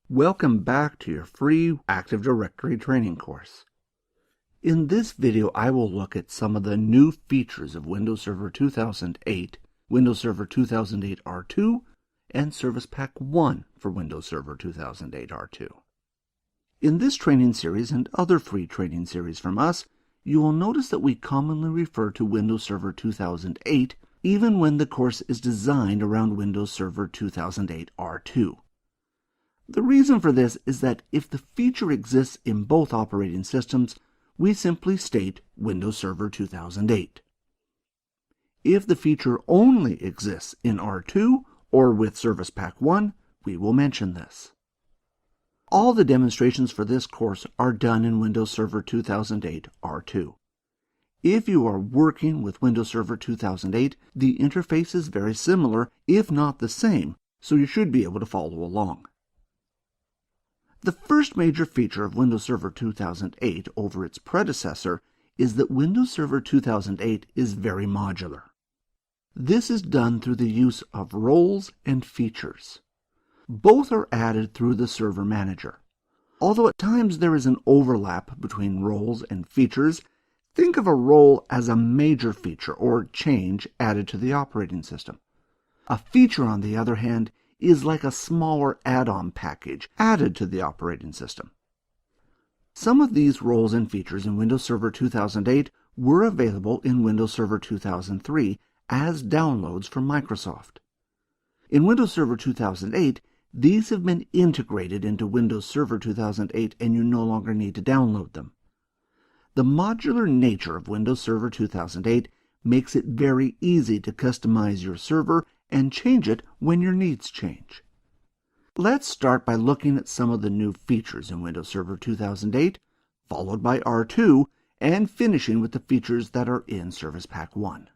Welcome back to your free Active Directory training course. In this video, I will look at some of the new features of Windows Server 2008, Windows Server 2008 R2, and Service Pack 1 for Windows Server 2008 R2. In this training series and other free training series from us, you will notice that we commonly refer to Windows Server 2008 even when the course is designed around Windows Server 2008 R2. The reason for this is that if the feature exists in both operating systems, we simply state Windows Server 2008. If the feature only exists in R2 or with Service Pack 1, we will mention this. All the demonstrations for this course are done in Windows Server 2008 R2. If you are working with Windows Server 2008, the interface is very similar, if not the same, so you should be able to follow along. The first major feature of Windows Server 2008 over its predecessor is that Windows Server 2008 is very modular. This is done through the use of roles and features. Both are added through the Server Manager. Although at times there is an overlap between roles and features, think of a role as a major feature or change added to the operating system. A feature, on the other hand, is like a smaller add-on package added to the operating system. Some of these roles and features in Windows Server 2008 were available in Windows Server 2003 as downloads from Microsoft. In Windows Server 2008, these have been integrated into Windows Server 2008 and you no longer need to download them. The modular nature of Windows Server 2008 makes it very easy to customize your server and change it when your needs change. Let's start by looking at some of the new features in Windows Server 2008, followed by R2, and finishing with the features that are in Service Pack 1.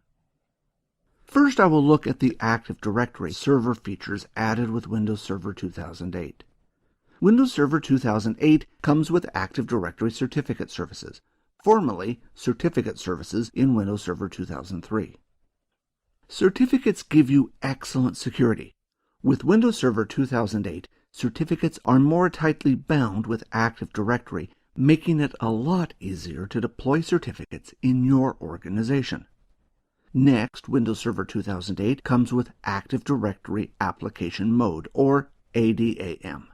First, I will look at the Active Directory server features added with Windows Server 2008. Windows Server 2008 comes with Active Directory Certificate Services, formerly Certificate Services in Windows Server 2003. Certificates give you excellent security. With Windows Server 2008, certificates are more tightly bound with Active Directory, making it a lot easier to deploy certificates in your organization. Next, Windows Server 2008 comes with Active Directory Application Mode, or ADAM.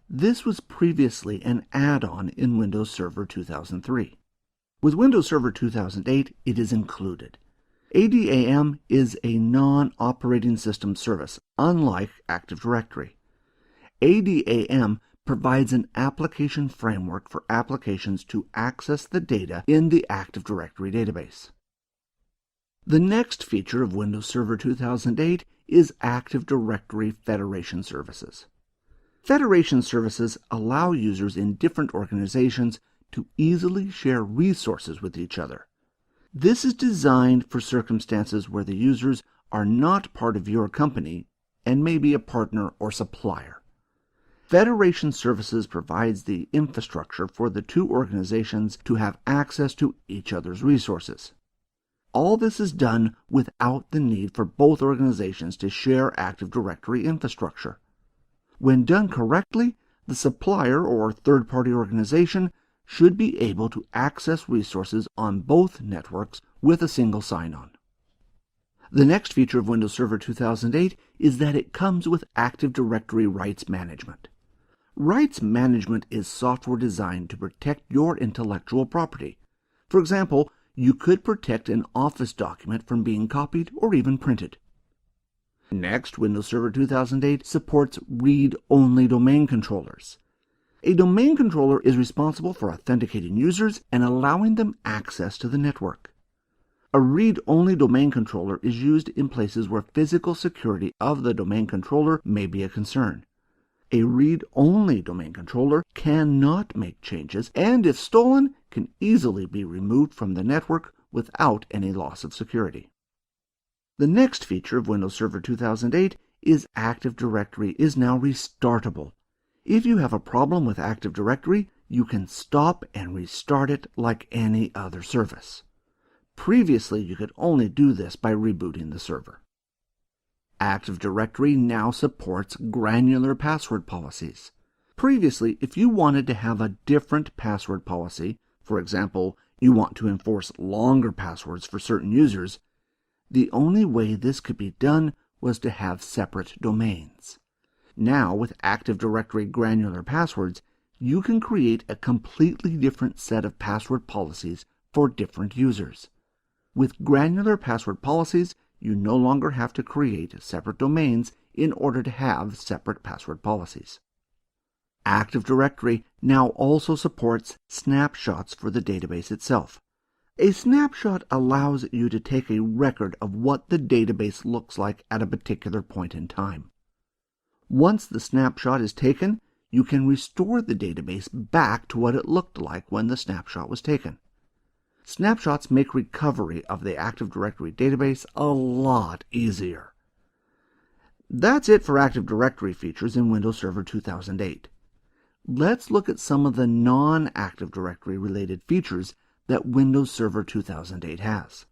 This was previously an add-on in Windows Server 2003. With Windows Server 2008, it is included. ADAM is a non-operating system service, unlike Active Directory. ADAM provides an application framework for applications to access the data in the Active Directory database. The next feature of Windows Server 2008 is Active Directory Federation Services. Federation services allow users in different organizations to easily share resources with each other. This is designed for circumstances where the users are not part of your company and may be a partner or supplier. Federation Services provides the infrastructure for the two organizations to have access to each other's resources. All this is done without the need for both organizations to share Active Directory infrastructure. When done correctly, the supplier or third-party organization should be able to access resources on both networks with a single sign-on. The next feature of Windows Server 2008 is that it comes with Active Directory Rights Management. Rights management is software designed to protect your intellectual property. For example, you could protect an Office document from being copied or even printed. Next, Windows Server 2008 supports read-only domain controllers. A domain controller is responsible for authenticating users and allowing them access to the network. A read-only domain controller is used in places where physical security of the domain controller may be a concern. A read-only domain controller cannot make changes and, if stolen, can easily be removed from the network without any loss of security. The next feature of Windows Server 2008 is Active Directory is now restartable. If you have a problem with Active Directory, you can stop and restart it like any other service. Previously, you could only do this by rebooting the server. Active Directory now supports granular password policies. Previously, if you wanted to have a different password policy, for example, you want to enforce longer passwords for certain users, the only way this could be done was to have separate domains. Now, with Active Directory granular passwords, you can create a completely different set of password policies for different users. With granular password policies, you no longer have to create separate domains in order to have separate password policies. Active Directory now also supports snapshots for the database itself. A snapshot allows you to take a record of what the database looks like at a particular point in time. Once the snapshot is taken, you can restore the database back to what it looked like when the snapshot was taken. Snapshots make recovery of the Active Directory database a lot easier. That's it for Active Directory features in Windows Server 2008. Let's look at some of the non-Active Directory related features that Windows Server 2008 has.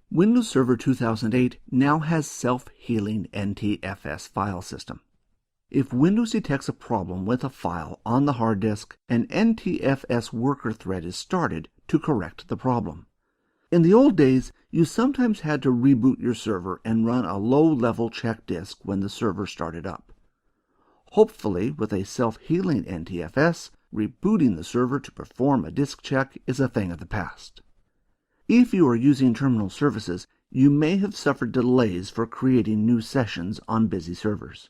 Windows Server 2008 now has self-healing NTFS file system. If Windows detects a problem with a file on the hard disk, an NTFS worker thread is started to correct the problem. In the old days, you sometimes had to reboot your server and run a low-level check disk when the server started up. Hopefully, with a self-healing NTFS, rebooting the server to perform a disk check is a thing of the past. If you are using terminal services, you may have suffered delays for creating new sessions on busy servers.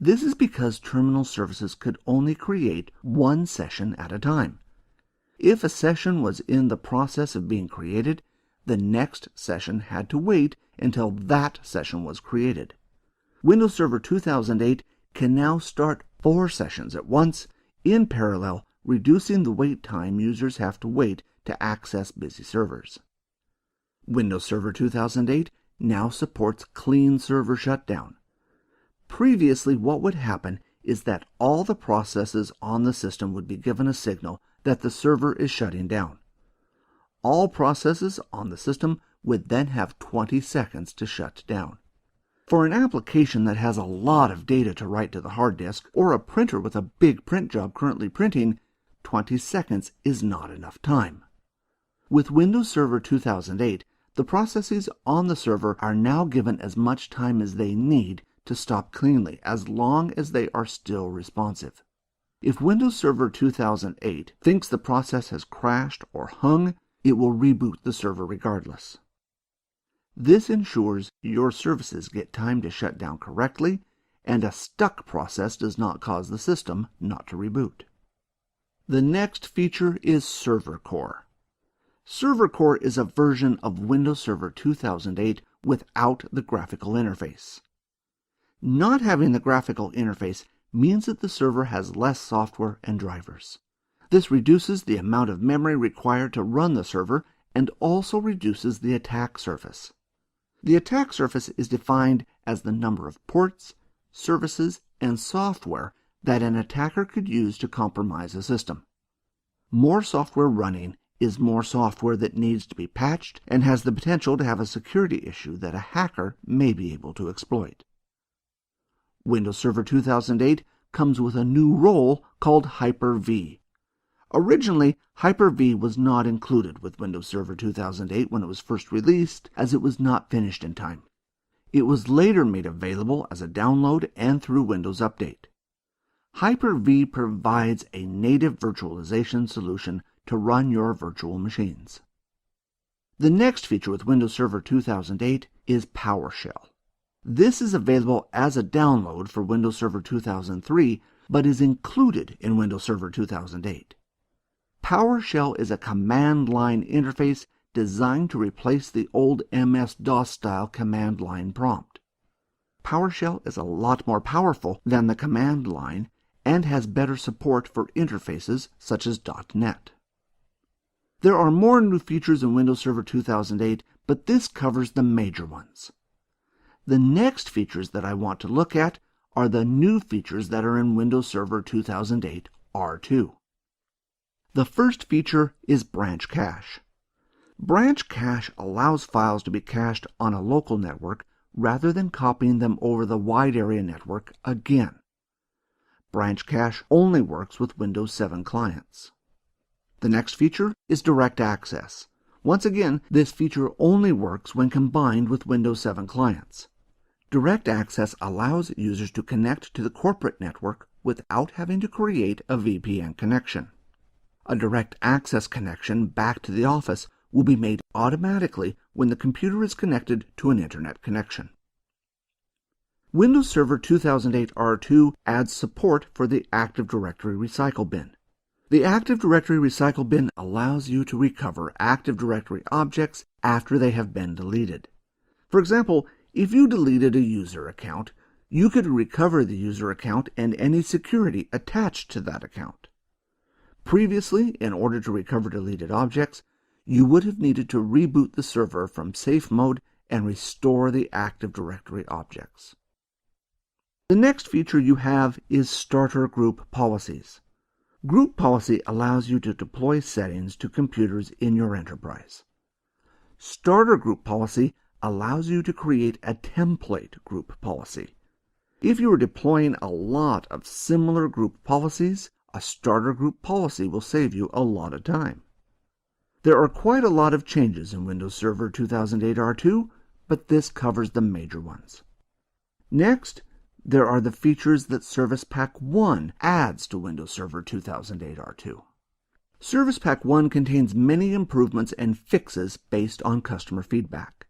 This is because terminal services could only create one session at a time. If a session was in the process of being created, the next session had to wait until that session was created. Windows Server 2008 can now start 4 sessions at once, in parallel, reducing the wait time users have to wait to access busy servers. Windows Server 2008 now supports clean server shutdown. Previously, what would happen is that all the processes on the system would be given a signal that the server is shutting down. All processes on the system would then have 20 seconds to shut down. For an application that has a lot of data to write to the hard disk, or a printer with a big print job currently printing, 20 seconds is not enough time. With Windows Server 2008, the processes on the server are now given as much time as they need to stop cleanly, as long as they are still responsive. If Windows Server 2008 thinks the process has crashed or hung, it will reboot the server regardless. This ensures your services get time to shut down correctly, and a stuck process does not cause the system not to reboot. The next feature is Server Core. Server Core is a version of Windows Server 2008 without the graphical interface. Not having the graphical interface means that the server has less software and drivers. This reduces the amount of memory required to run the server and also reduces the attack surface. The attack surface is defined as the number of ports, services, and software that an attacker could use to compromise a system. More software running is more software that needs to be patched and has the potential to have a security issue that a hacker may be able to exploit. Windows Server 2008 comes with a new role called Hyper-V. Originally, Hyper-V was not included with Windows Server 2008 when it was first released, as it was not finished in time. It was later made available as a download and through Windows Update. Hyper-V provides a native virtualization solution to run your virtual machines. The next feature with Windows Server 2008 is PowerShell. This is available as a download for Windows Server 2003, but is included in Windows Server 2008. PowerShell is a command line interface designed to replace the old MS-DOS style command line prompt. PowerShell is a lot more powerful than the command line and has better support for interfaces such as .NET. There are more new features in Windows Server 2008, but this covers the major ones. The next features that I want to look at are the new features that are in Windows Server 2008 R2. The first feature is Branch Cache. Branch Cache allows files to be cached on a local network rather than copying them over the wide area network again. Branch cache only works with Windows 7 clients. The next feature is Direct Access. Once again, this feature only works when combined with Windows 7 clients. Direct Access allows users to connect to the corporate network without having to create a VPN connection. A Direct Access connection back to the office will be made automatically when the computer is connected to an Internet connection. Windows Server 2008 R2 adds support for the Active Directory Recycle Bin. The Active Directory Recycle Bin allows you to recover Active Directory objects after they have been deleted. For example, if you deleted a user account, you could recover the user account and any security attached to that account. Previously, in order to recover deleted objects, you would have needed to reboot the server from safe mode and restore the Active Directory objects. The next feature you have is Starter Group Policies. Group Policy allows you to deploy settings to computers in your enterprise. Starter Group Policy allows you to create a template group policy. If you are deploying a lot of similar group policies, a starter group policy will save you a lot of time. There are quite a lot of changes in Windows Server 2008 R2, but this covers the major ones. Next, there are the features that Service Pack 1 adds to Windows Server 2008 R2. Service Pack 1 contains many improvements and fixes based on customer feedback.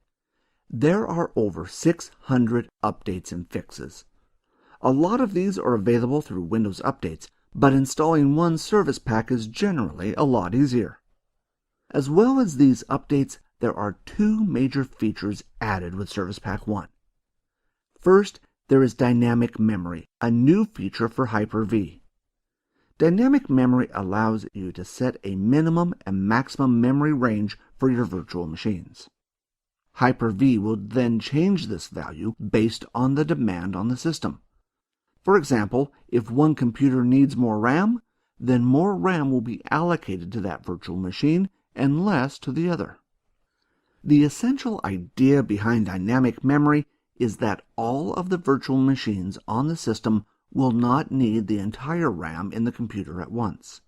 There are over 600 updates and fixes. A lot of these are available through Windows Updates, but installing one service pack is generally a lot easier. As well as these updates, there are two major features added with Service Pack 1. First, there is Dynamic Memory, a new feature for Hyper-V. Dynamic Memory allows you to set a minimum and maximum memory range for your virtual machines. Hyper-V will then change this value based on the demand on the system. For example, if one computer needs more RAM, then more RAM will be allocated to that virtual machine and less to the other. The essential idea behind dynamic memory is that all of the virtual machines on the system will not need the entire RAM in the computer at once.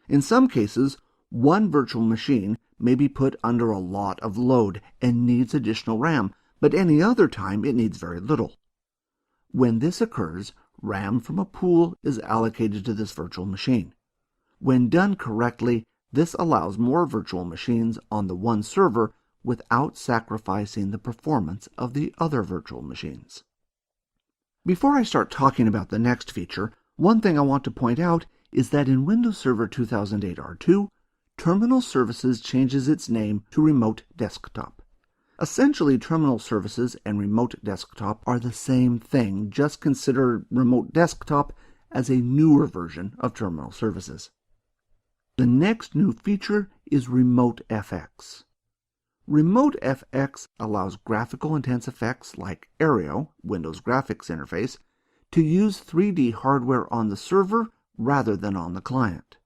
In some cases, one virtual machine may be put under a lot of load and needs additional RAM, but any other time it needs very little. When this occurs, RAM from a pool is allocated to this virtual machine. When done correctly, this allows more virtual machines on the one server without sacrificing the performance of the other virtual machines. Before I start talking about the next feature, one thing I want to point out is that in Windows Server 2008 R2, Terminal Services changes its name to Remote Desktop. Essentially, Terminal Services and Remote Desktop are the same thing, just consider Remote Desktop as a newer version of Terminal Services. The next new feature is Remote FX. Remote FX allows graphical intense effects like Aereo, Windows Graphics Interface, to use 3D hardware on the server rather than on the client.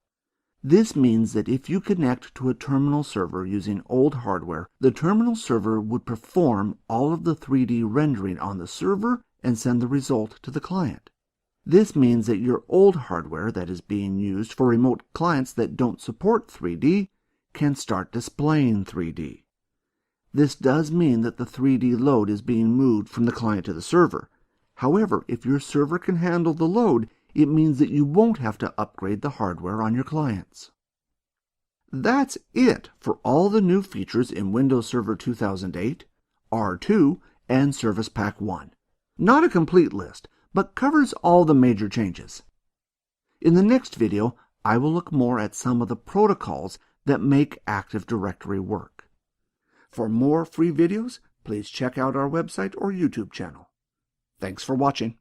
This means that if you connect to a terminal server using old hardware, the terminal server would perform all of the 3D rendering on the server and send the result to the client. This means that your old hardware that is being used for remote clients that don't support 3D can start displaying 3D. This does mean that the 3D load is being moved from the client to the server. However, if your server can handle the load, it means that you won't have to upgrade the hardware on your clients. That's it for all the new features in Windows Server 2008, R2, and Service Pack 1. Not a complete list, but covers all the major changes. In the next video, I will look more at some of the protocols that make Active Directory work. For more free videos, please check out our website or YouTube channel. Thanks for watching.